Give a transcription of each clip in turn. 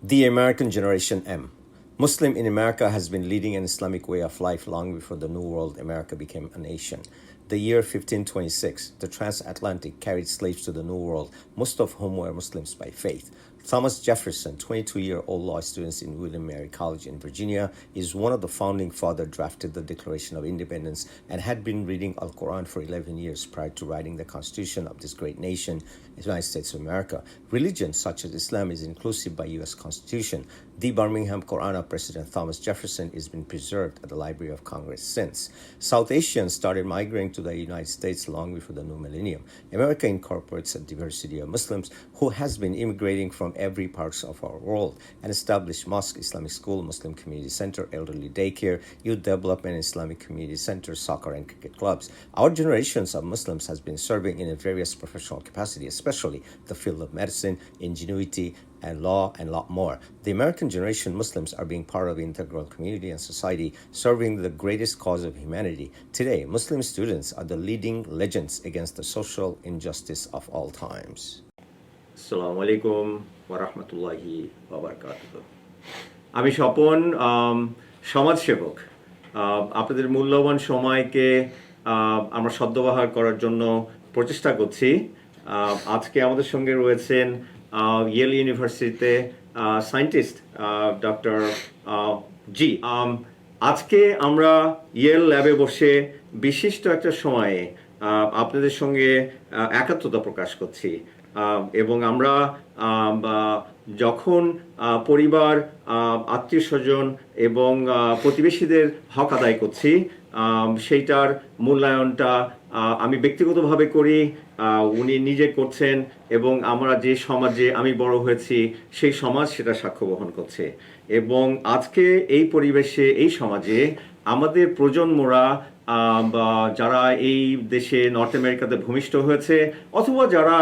The American Generation M. Muslim in America has been leading an Islamic way of life long before the New World America became a nation. The year 1526, the transatlantic carried slaves to the New World, most of whom were Muslims by faith. Thomas Jefferson, 22-year-old law student in William Mary College in Virginia, is one of the founding fathers drafted the Declaration of Independence and had been reading Al-Quran for 11 years prior to writing the Constitution of this great nation, the United States of America. Religion, such as Islam, is inclusive by U.S. Constitution. The Birmingham Quran of President Thomas Jefferson has been preserved at the Library of Congress since. South Asians started migrating to the United States long before the new millennium. America incorporates a diversity of Muslims who has been immigrating from every parts of our world and established mosque, Islamic school, Muslim community center, elderly daycare, youth development, Islamic community center, soccer and cricket clubs. Our generations of Muslims has been serving in a various professional capacity, especially the field of medicine, ingenuity, and law, and a lot more. The American generation Muslims are being part of the integral community and society, serving the greatest cause of humanity. Today, Muslim students are the leading legends against the social injustice of all times. আসসালামু আলাইকুম ওয়া রাহমাতুল্লাহি ওয়া বারাকাতুহু। আমি স্বপন, সমাজসেবক। আপনাদের মূল্যবান সময়কে আমরা সদ্ব্যবহার করার জন্য প্রচেষ্টা করছি। আজকে আমাদের সঙ্গে রয়েছেন ইয়েল ইউনিভার্সিটিতে সায়েন্টিস্ট ডক্টর জি। আজকে আমরা ইয়েল ল্যাবে বসে বিশিষ্ট একটা সময়ে আপনাদের সঙ্গে একাত্মতা প্রকাশ করছি এবং আমরা যখন পরিবার, আত্মীয় স্বজন এবং প্রতিবেশীদের হক আদায় করছি, সেইটার মূল্যায়নটা আমি ব্যক্তিগতভাবে করি, উনি নিজে করছেন এবং আমরা যে সমাজে আমি বড় হয়েছি সেই সমাজ সেটা সাক্ষ্য বহন করছে। এবং আজকে এই পরিবেশে, এই সমাজে আমাদের প্রজন্মরা যারা এই দেশে নর্থ আমেরিকাতে ভূমিষ্ঠ হয়েছে অথবা যারা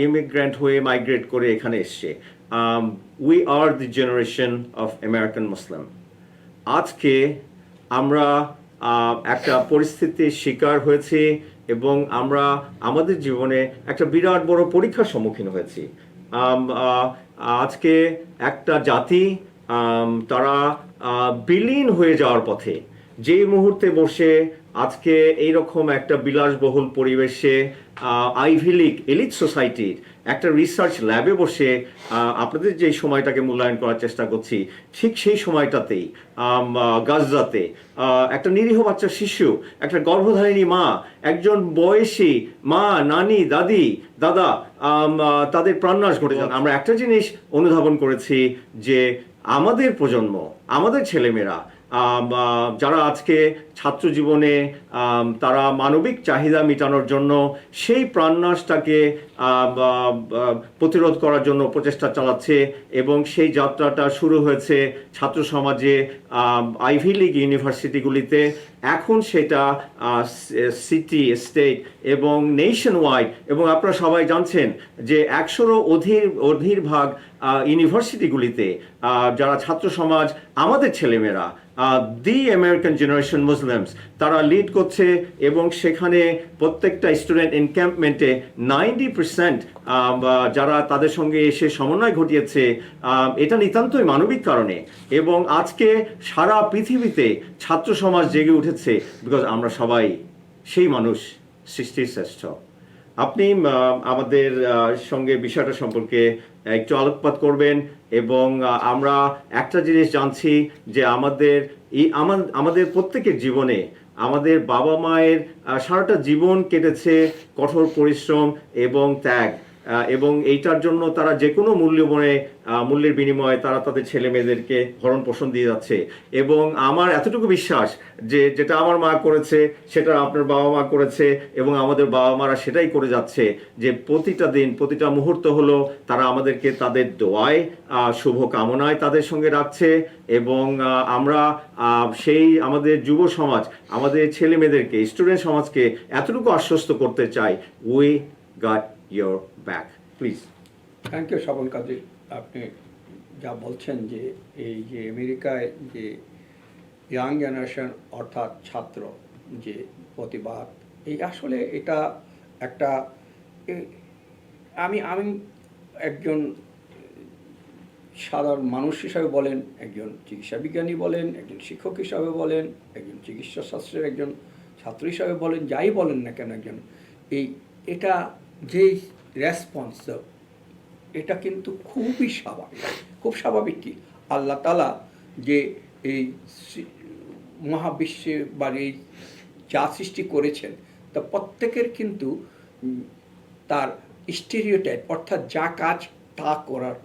ইমিগ্রেন্ট হয়ে মাইগ্রেট করে এখানে এসছে, we are the generation of American Muslim. আজকে আমরা একটা পরিস্থিতির শিকার হয়েছি এবং আমরা আমাদের জীবনে একটা বিরাট বড় পরীক্ষার সম্মুখীন হয়েছি। আজকে একটা জাতি তারা বিলীন হয়ে যাওয়ার পথে, যেই মুহূর্তে বসে আজকে এইরকম একটা বিলাসবহুল পরিবেশে আইভি লীগ এলিট সোসাইটির একটা রিসার্চ ল্যাবে বসে আপনাদের যে সময়টাকে মূল্যায়ন করার চেষ্টা করছি, ঠিক সেই সময়টাতেই গাজাতে একটা নিরীহ বাচ্চা শিশু, একটা গর্ভধারিণী মা, একজন বয়সী মা, নানি, দাদি, দাদা, তাদের প্রাণনাশ ঘটে যান। আমরা একটা জিনিস অনুধাবন করেছি যে আমাদের প্রজন্ম, আমাদের ছেলেমেয়েরা যারা আজকে ছাত্র জীবনে তারা মানবিক চাহিদা মেটানোর জন্য সেই প্রাণনাশটাকে প্রতিরোধ করার জন্য প্রচেষ্টা চালাচ্ছে এবং সেই যাত্রাটা শুরু হয়েছে ছাত্র সমাজে, আইভি লীগ ইউনিভার্সিটিগুলিতে। এখন সেটা সিটি, স্টেট এবং নেশন ওয়াইড, এবং আপনারা সবাই জানছেন যে 100-রও অধিক ভাগ ইউনিভার্সিটিগুলিতে যারা ছাত্র সমাজ, আমাদের ছেলেমেয়েরা, দি আমেরিকান জেনারেশন মুসলিমস, তারা লিড করছে এবং সেখানে প্রত্যেকটা স্টুডেন্ট এনক্যাম্পমেন্টে 90% যারা তাদের সঙ্গে এসে সমন্বয় ঘটিয়েছে, এটা নিতান্তই মানবিক কারণে। এবং আজকে সারা পৃথিবীতে ছাত্র সমাজ জেগে উঠেছে, বিকজ আমরা সবাই সেই মানুষ, সৃষ্টির শ্রেষ্ঠ। আপনি আমাদের সঙ্গে বিষয়টা সম্পর্কে একটু আলোকপাত করবেন এবং আমরা একটা জিনিস জানছি যে আমাদের প্রত্যেকের জীবনে আমাদের বাবা মায়ের সারাটা জীবন কেটেছে কঠোর পরিশ্রম এবং ত্যাগ, এবং এইটার জন্য তারা যে কোনো মূল্যের বিনিময়ে তারা তাদের ছেলে মেয়েদেরকে ভরণ পোষণ দিয়ে যাচ্ছে। এবং আমার এতটুকু বিশ্বাস যে যেটা আমার মা করেছে সেটা আপনার বাবা মা করেছে এবং আমাদের বাবা মারা সেটাই করে যাচ্ছে, যে প্রতিটা দিন, প্রতিটা মুহূর্ত হলো তারা আমাদেরকে তাদের দোয়ায়, শুভ কামনায় তাদের সঙ্গে রাখছে। এবং আমরা সেই আমাদের যুব সমাজ, আমাদের ছেলে মেয়েদেরকে, স্টুডেন্ট সমাজকে এতটুকু আশ্বস্ত করতে চাই, we got your back, please. Thank you Swapan Kazi. আপনি যা বলছেন যে এই যে আমেরিকায় যে ইয়াং জেনারেশন অর্থাৎ ছাত্র যে প্রতিবাদ, এই আসলে এটা একটা আমি একজন সাধারণ মানুষ হিসাবে বলেন, একজন চিকিৎসা বিজ্ঞানী বলেন, একজন শিক্ষক হিসাবে বলেন, একজন চিকিৎসা শাস্ত্রের একজন ছাত্র হিসাবে বলেন, যাই বলেন না কেন একজন, এটা যে রেসপন্স, এটা কিন্তু খুবই স্বাভাবিক। খুব স্বাভাবিক কি, আল্লাহ তাআলা যে এই মহাবিশ্বে বা এই যা সৃষ্টি করেছেন তা প্রত্যেকের কিন্তু তার স্টেরিওটাইপ, অর্থাৎ যা কাজ তা করার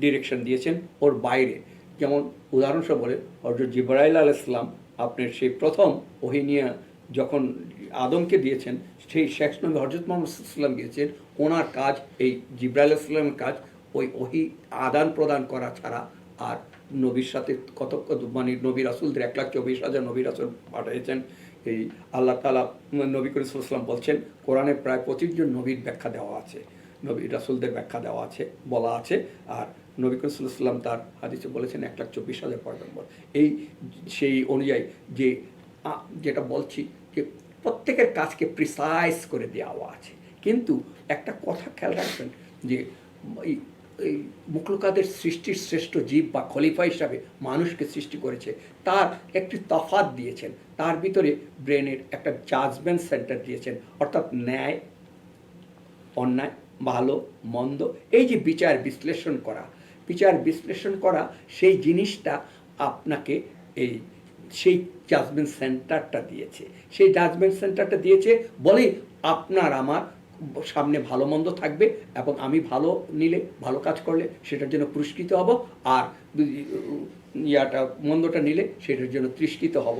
ডিরেকশন দিয়েছেন ওর বাইরে। যেমন উদাহরণস্বরূপ বলে হযরত জিবরাইল আলাইহিস সালাম আপনার সেই প্রথম ওহী নিয়ে যখন আদমকে দিয়েছেন, সেই শেষ নবী হযরত মুহাম্মদ সাল্লাল্লাহু আলাইহি ওয়াসাল্লাম গিয়েছেন, ওনার কাজ এই জিবরাইল আলাইহিস সালামের কাজ ওই ওহী আদান প্রদান করা ছাড়া আর নবীর সাথে কত মানে নবী রাসূলদের 1,24,000 নবী রাসূল পাঠিয়েছেন। এই আল্লাহ তাআলা নবী করিম সাল্লাল্লাহু আলাইহি ওয়াসাল্লাম বলছেন, কোরআনে প্রায় 25 জন নবীর ব্যাখ্যা দেওয়া আছে, নবী রাসূলদের ব্যাখ্যা দেওয়া আছে, বলা আছে। আর নবী করিম সাল্লাল্লাহু আলাইহি ওয়াসাল্লাম তার হাদিসে বলেছেন 1,24,000 পয়গম্বর। এই সেই অনুযায়ী যে যেটা বলছি যে প্রত্যেকের কাজকে প্রিসাইজ করে দেওয়া আছে। কিন্তু একটা কথা খেয়াল রাখবেন যে এই মুখলুকাদের সৃষ্টির শ্রেষ্ঠ জীব বা খলিফা হিসাবে মানুষকে সৃষ্টি করেছে, তার একটি তফাৎ দিয়েছেন, তার ভিতরে ব্রেনের একটা জাজমেন্ট সেন্টার দিয়েছেন, অর্থাৎ ন্যায় অন্যায়, ভালো মন্দ, এই যে বিচার বিশ্লেষণ করা সেই জিনিসটা আপনাকে সেই জাজমেন্ট সেন্টারটা দিয়েছে। সেই জাজমেন্ট সেন্টারটা দিয়েছে বলেই আপনার আমার সামনে ভালো মন্দ থাকবে, এবং আমি ভালো কাজ করলে সেটার জন্য পুরস্কৃত হব, আর মন্দটা নিলে সেটার জন্য তিরস্কৃত হব,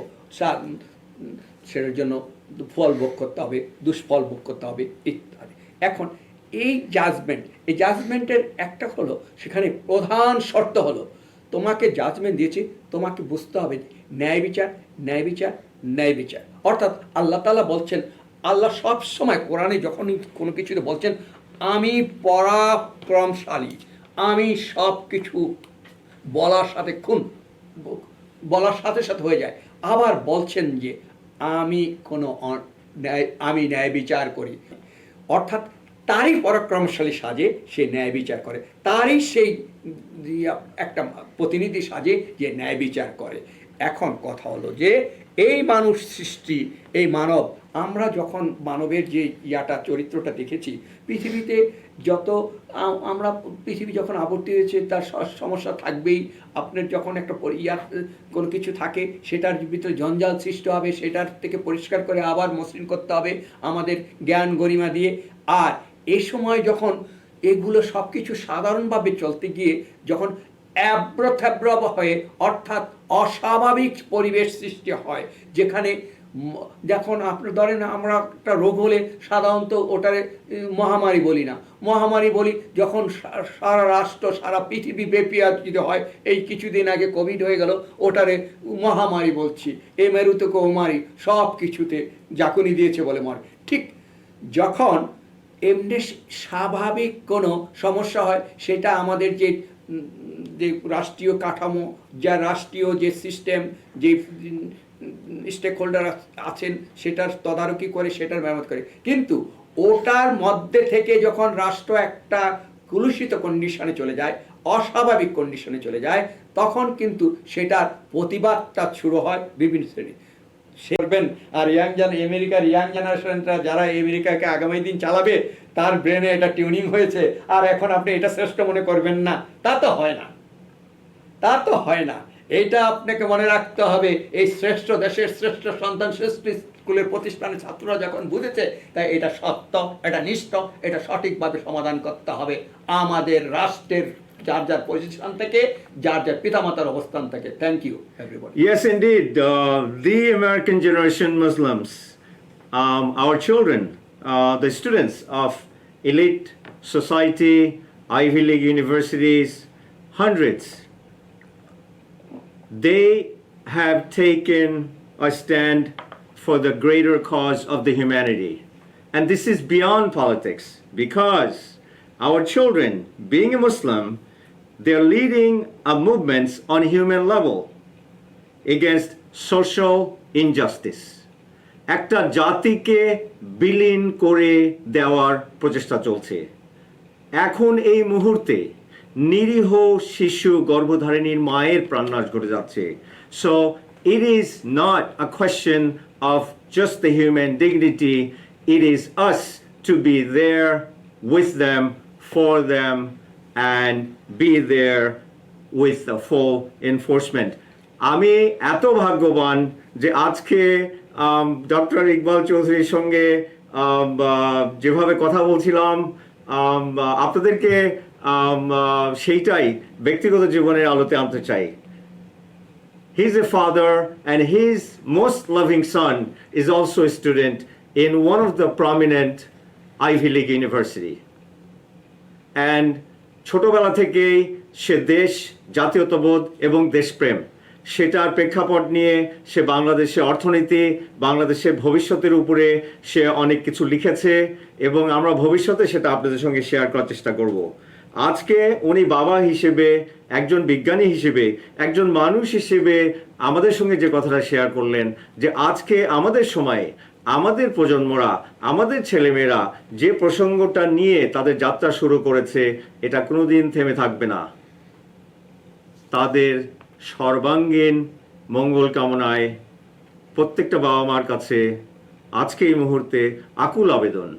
সেটার জন্য ফল ভোগ করতে হবে, দুষ্ফল ভোগ করতে হবে ইত্যাদি। এখন এই জাজমেন্টের একটা হলো, সেখানে প্রধান শর্ত হলো তোমাকে জাজমেন্ট দিয়েছে, তোমাকে বুঝতে হবে ন্যায় বিচার। অর্থাৎ আল্লাহ তাআলা বলছেন, আল্লাহ সব সময় কোরআনে যখনই কোনো কিছুতে বলছেন আমি পরাক্রমশালী, আমি সব কিছু বলার সাথে হয়ে যায়। আবার বলছেন যে আমি ন্যায় বিচার করি, অর্থাৎ তারই পরাক্রমশালী সাজে সে ন্যায় বিচার করে, তারই সেই একটা প্রতিনিধি সাজে যে ন্যায় বিচার করে। এখন কথা হলো যে এই মানুষ সৃষ্টি, এই মানব, আমরা যখন মানবের যে চরিত্রটা দেখেছি পৃথিবীতে, পৃথিবী যখন আবর্তিত হয়েছে তার সমস্যা থাকবেই। আপনার যখন একটা কোনো কিছু থাকে সেটার ভিতরে জঞ্জাল সৃষ্টি হবে, সেটার থেকে পরিষ্কার করে আবার মসৃণ করতে হবে আমাদের জ্ঞান গরিমা দিয়ে। আর এই সময় যখন এগুলো সব কিছু সাধারণভাবে চলতে গিয়ে যখন অ্যাব্রথ্যাব্র হয়ে, অর্থাৎ অস্বাভাবিক পরিবেশ সৃষ্টি হয়, যেখানে যখন আপনার ধরেন আমরা একটা রোগ হলে সাধারণত ওটারে মহামারী বলি না, মহামারী বলি যখন সারা রাষ্ট্র সারা পৃথিবী ব্যাপী যদি হয়। এই কিছুদিন আগে কোভিড হয়ে গেল, ওটারে মহামারী বলছি, এ মেরুতে কৌমারী, সব কিছুতে জাকুনি দিয়েছে বলে মরে। ঠিক যখন এমনি স্বাভাবিক কোনো সমস্যা হয়, সেটা আমাদের যে রাষ্ট্রীয় কাঠামো, যা রাষ্ট্রীয় যে সিস্টেম, যে স্টেক হোল্ডার আছেন সেটার তদারকি করে, সেটার মেরামত করে। কিন্তু ওটার মধ্যে থেকে যখন রাষ্ট্র একটা কলুষিত কন্ডিশনে চলে যায়, অস্বাভাবিক কন্ডিশনে চলে যায়, তখন কিন্তু সেটার প্রতিবাদটা শুরু হয় বিভিন্ন শ্রেণী সেরবেন। আর আমেরিকার ইয়াং জেনারেশনটা যারা আমেরিকাকে আগামী দিন চালাবে, তার ব্রেনে এটা টিউনিং হয়েছে, আর এখন আপনি এটা শ্রেষ্ঠ মনে করবেন না, তা তো হয় না। এটা আপনাকে মনে রাখতে হবে, এই শ্রেষ্ঠ দেশের শ্রেষ্ঠ সন্তান, শ্রেষ্ঠ স্কুলের প্রতিষ্ঠানের ছাত্ররা যখন বুঝেছে, তাই এটা সত্য, এটা নিষ্ঠ, এটা সঠিকভাবে সমাধান করতে হবে আমাদের রাষ্ট্রের যার পজিশন থেকে, যার পিতামাতার অবস্থান থেকে। Thank you everybody. Yes, indeed. The American generation Muslims, our children, the students of elite society, Ivy League universities, hundreds, they have taken a stand for the greater cause of the humanity. And this is beyond politics, because our children, being a Muslim, they're leading a movement on human level against social injustice. একটা জাতিকে বিলীন করে দেওয়ার প্রচেষ্টা চলছে। এখন এই মুহূর্তে নিরীহ শিশু গর্ভধারিণীর মায়ের প্রাণনাশ ঘটে যাচ্ছে। So it is not a question of just the human dignity, it is us to be there with them, for them, and be there with the full enforcement. আমি এত ভাগ্যবান যে আজকে ডক্টর ইকবাল চৌধুরীর সঙ্গে যেভাবে কথা বলছিলাম, আপনাদেরকে সেইটাই ব্যক্তিগত জীবনের আলোতে আনতে চাই। He's a father and his most loving son is also a student in one of the prominent Ivy League university. And ছোটবেলা থেকেই সে দেশ, জাতীয়তাবোধ এবং দেশপ্রেম সেটার প্রেক্ষাপট নিয়ে সে বাংলাদেশের অর্থনীতি, বাংলাদেশের ভবিষ্যতের উপরে সে অনেক কিছু লিখেছে এবং আমরা ভবিষ্যতে সেটা আপনাদের সঙ্গে শেয়ার করার চেষ্টা করব। আজকে উনি বাবা হিসেবে, একজন বিজ্ঞানী হিসেবে, একজন মানুষ হিসেবে আমাদের সঙ্গে যে কথাটা শেয়ার করলেন যে আজকে আমাদের সময়ে আমাদের প্রজন্মরা, আমাদের ছেলেমেয়েরা যে প্রসঙ্গটা নিয়ে তাদের যাত্রা শুরু করেছে এটা কোনোদিন থেমে থাকবে না। তাদের সর্বাঙ্গীন মঙ্গল কামনায় প্রত্যেকটা বাবা মার কাছে আজকে এই মুহূর্তে আকুল আবেদন,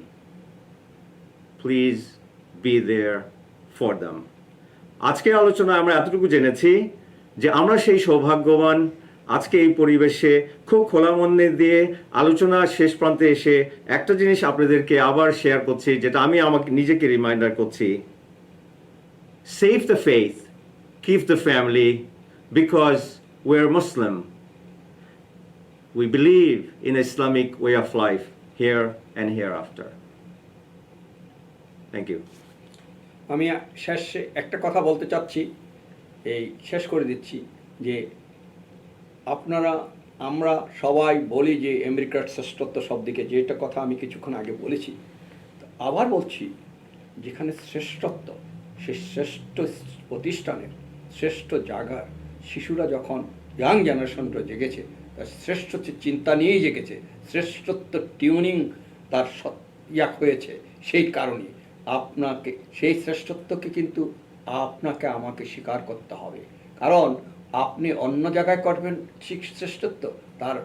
please be there for them. আজকের আলোচনায় আমরা এতটুকু জেনেছি যে আমরা সেই সৌভাগ্যবান আজকে এই পরিবেশে খুব খোলা মনে দিয়ে আলোচনার শেষ প্রান্তে এসে একটা জিনিস আপনাদেরকে আবার শেয়ার করছি, যেটা আমি আমাকে নিজেকে রিমাইন্ডার করছি। Save the faith, keep the family, because we're Muslim. We believe in Islamic way of life here and hereafter. Thank you. আমি শেষে একটা কথা বলতে চাচ্ছি, এই শেষ করে দিচ্ছি যে আমরা সবাই বলি যে আমেরিকার শ্রেষ্ঠত্ব সব দিকে, যেটা কথা আমি কিছুক্ষণ আগে বলেছি। আবার বলছি, যেখানে শ্রেষ্ঠত্ব, সে শ্রেষ্ঠ প্রতিষ্ঠানের, শ্রেষ্ঠ জায়গার শিশুরা যখন ইয়াং জেনারেশনটা জেগেছে, তার শ্রেষ্ঠ চিন্তা নিয়েই জেগেছে, শ্রেষ্ঠত্ব টিউনিং তার হয়েছে। সেই কারণে আপনাকে সেই শ্রেষ্ঠত্বকে কিন্তু আপনাকে আমাকে স্বীকার করতে হবে। কারণ আপনি অন্য জায়গায় করবেন শ্রেষ্ঠত্ব, তার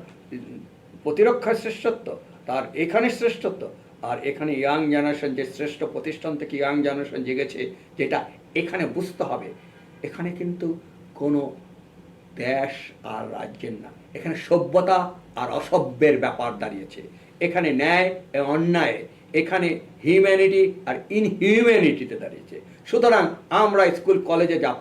প্রতিরক্ষার শ্রেষ্ঠত্ব, তার এখানে শ্রেষ্ঠত্ব, আর এখানে ইয়াং জেনারেশন যে শ্রেষ্ঠ প্রতিষ্ঠান থেকে ইয়াং জেনারেশন জেগেছে, যেটা এখানে বুঝতে হবে, এখানে কিন্তু কোনো দেশ আর রাজ্যের না, এখানে সভ্যতা আর অসভ্যের ব্যাপার দাঁড়িয়েছে। এখানে ন্যায় অন্যায়, এখানে হিউম্যানিটি আর ইনহিউম্যানিটিতে দাঁড়িয়েছে। সুতরাং আমরা স্কুল কলেজে যা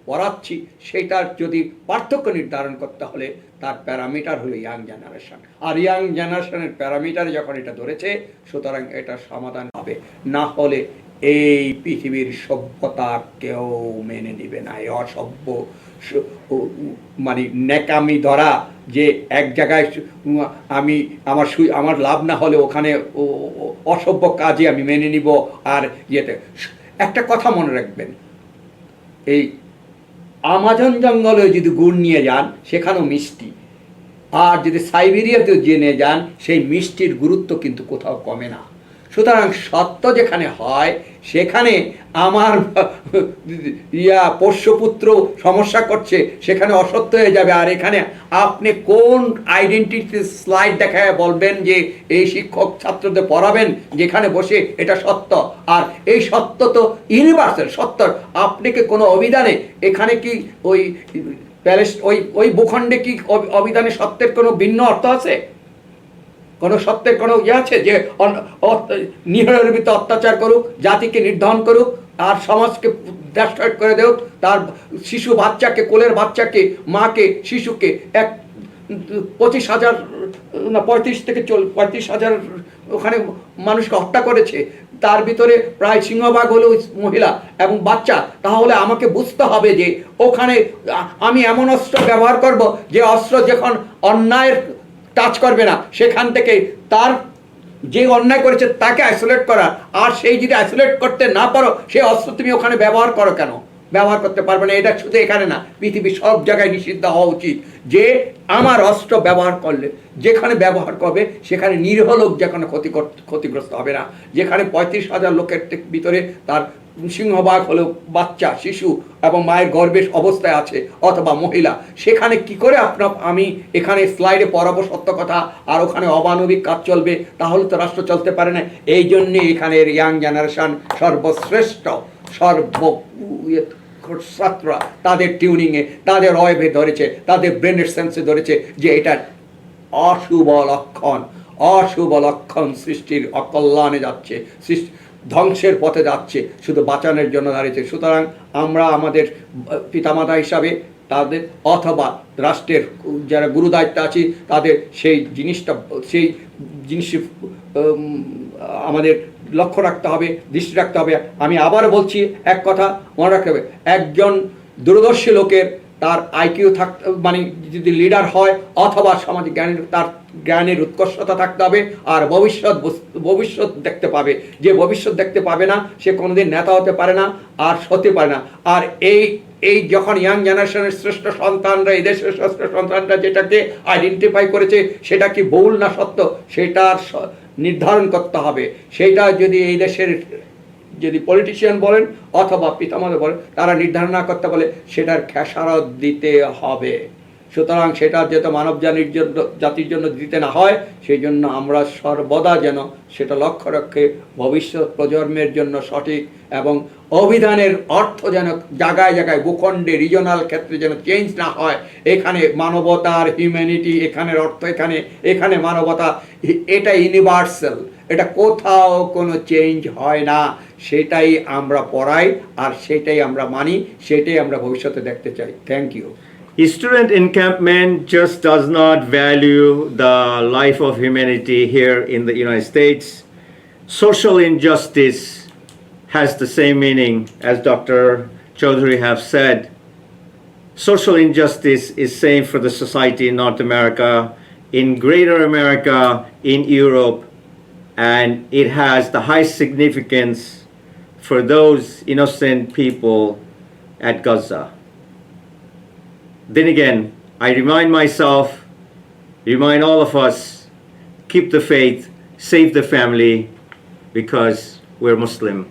পড়াচ্ছি সেটার যদি পার্থক্য নির্ধারণ করতে হলে তার প্যারামিটার হলো ইয়াং জেনারেশন, আর ইয়াং জেনারেশনের প্যারামিটারে যখন এটা ধরেছে, সুতরাং এটা সমাধান হবে। না হলে এই পৃথিবীর সভ্যতা কেউ মেনে নেবে না। এই অসভ্য মানে নেকামি ধরা, যে এক জায়গায় আমার লাভ না হলে ওখানে অসভ্য কাজে আমি মেনে নিব। আর ইয়েতে একটা কথা মনে রাখবেন, এই আমাজন জঙ্গলে যদি গুড় নিয়ে যান সেখানেও মিষ্টি, আর যদি সাইবেরিয়াতেও জেনে যান সেই মিষ্টির গুরুত্ব কিন্তু কোথাও কমে না। সুতরাং সত্য যেখানে হয় সেখানে আমার পোষ্যপুত্র সমস্যা করছে, সেখানে অসত্য হয়ে যাবে। আর এখানে আপনি কোন আইডেন্টিটি স্লাইড দেখায় বলবেন যে এই শিক্ষক ছাত্রদের পড়াবেন যেখানে বসে এটা সত্য, আর এই সত্য তো ইউনিভার্সাল সত্য। আপনাকে কোনো অভিধানে এখানে কি ওই ভূখণ্ডে কি অভিধানে সত্যের কোনো ভিন্ন অর্থ আছে? কোনো সত্যের কোনো আছে যে নিহরের ভিতরে অত্যাচার করুক, জাতিকে নির্ধারণ করুক, আর সমাজকে ডেস্ট্রয় করে দেউক, তার শিশু বাচ্চাকে, কোলের বাচ্চাকে, মাকে, শিশুকে 25,000 না 35,000 ওখানে মানুষকে হত্যা করেছে, তার ভিতরে প্রায় সিংহভাগ হলো মহিলা এবং বাচ্চা। তাহলে আমাকে বুঝতে হবে যে ওখানে আমি এমন অস্ত্র ব্যবহার করব যে অস্ত্র যখন অন্যায়ের টাচ করবে না, সেখান থেকে তার যে অন্যায় করেছে তাকে আইসোলেট করা। আর সেই যদি আইসোলেট করতে না পারো, সেই অস্ত্র তুমি ওখানে ব্যবহার করো কেন? ব্যবহার করতে পারবে না। এটা শুধু এখানে না, পৃথিবীর সব জায়গায় নিষিদ্ধ হওয়া উচিত যে আমার অস্ত্র ব্যবহার করলে যেখানে ব্যবহার করবে সেখানে নিরীহ লোক যেখানে ক্ষতিগ্রস্ত হবে না। যেখানে 35,000 লোকের ভিতরে তার সিংহভাগ হলো বাচ্চা, শিশু এবং মায়ের গর্ভের অবস্থায় আছে অথবা মহিলা, সেখানে কি করে আমি এখানে স্লাইডে পড়াবো সত্য কথা আর ওখানে অমানবিক কাজ চলবে? তাহলে তো রাষ্ট্র চলতে পারে না। এই জন্যে এখানের ইয়াং জেনারেশন সর্বশ্রেষ্ঠ ছাত্ররা তাদের টিউনিংয়ে, তাদের অয়েভে ধরেছে, তাদের ব্রেনের সেন্সে ধরেছে যে এটা অশুভ লক্ষণ সৃষ্টির অকল্যাণে যাচ্ছে, ধ্বংসের পথে যাচ্ছে, শুধু বাঁচানোর জন্য দাঁড়িয়েছে। সুতরাং আমরা আমাদের পিতামাতা হিসাবে তাদের অথবা রাষ্ট্রের যারা গুরুদায়িত্ব আছে তাদের সেই জিনিস আমাদের লক্ষ্য রাখতে হবে, দৃষ্টি রাখতে হবে। আমি আবার বলছি, এক কথা মনে রাখতে হবে, একজন দূরদর্শী লোকের তার আইকিউ থাকতে মানে যদি লিডার হয় অথবা সামাজিক তার জ্ঞানের উৎকর্ষতা থাকতে হবে আর ভবিষ্যৎ দেখতে পাবে। যে ভবিষ্যৎ দেখতে পাবে না সে কোনোদিন নেতা হতে পারে না আর হতে পারে না। আর এই যখন ইয়াং জেনারেশনের শ্রেষ্ঠ সন্তানরা, এই দেশের শ্রেষ্ঠ সন্তানরা যেটাকে আইডেন্টিফাই করেছে সেটা কি ভুল না সত্য সেটার নির্ধারণ করতে হবে। সেটা যদি এই দেশের যদি পলিটিশিয়ান বলেন অথবা পিতামাতা বলেন তারা নির্ধারণ না করতে বলে সেটার খেসারত দিতে হবে। সুতরাং সেটা যেন মানব জাতির জন্য দিতে না হয় সেই জন্য আমরা সর্বদা যেন সেটা লক্ষ্য রাখে ভবিষ্যৎ প্রজন্মের জন্য সঠিক এবং অভিধানের অর্থ যেন জায়গায় জায়গায় ভূখণ্ডে রিজনাল ক্ষেত্রে যেন চেঞ্জ না হয়। এখানে মানবতার হিউম্যানিটি, এখানের অর্থ এখানে মানবতা, এটা ইউনিভার্সাল, এটা কোথাও কোনো চেঞ্জ হয় না। সেটাই আমরা পড়াই আর সেটাই আমরা মানি, সেটাই আমরা ভবিষ্যতে দেখতে চাই। Thank you. Student encampment just does not value the life of humanity here in the United States. Social injustice has the same meaning as Dr. Chaudhary have said. Social injustice is same for the society in North America, in Greater America, in Europe, and it has the highest significance for those innocent people at Gaza. Then again, I remind myself, remind all of us, keep the faith, save the family, because we're Muslim.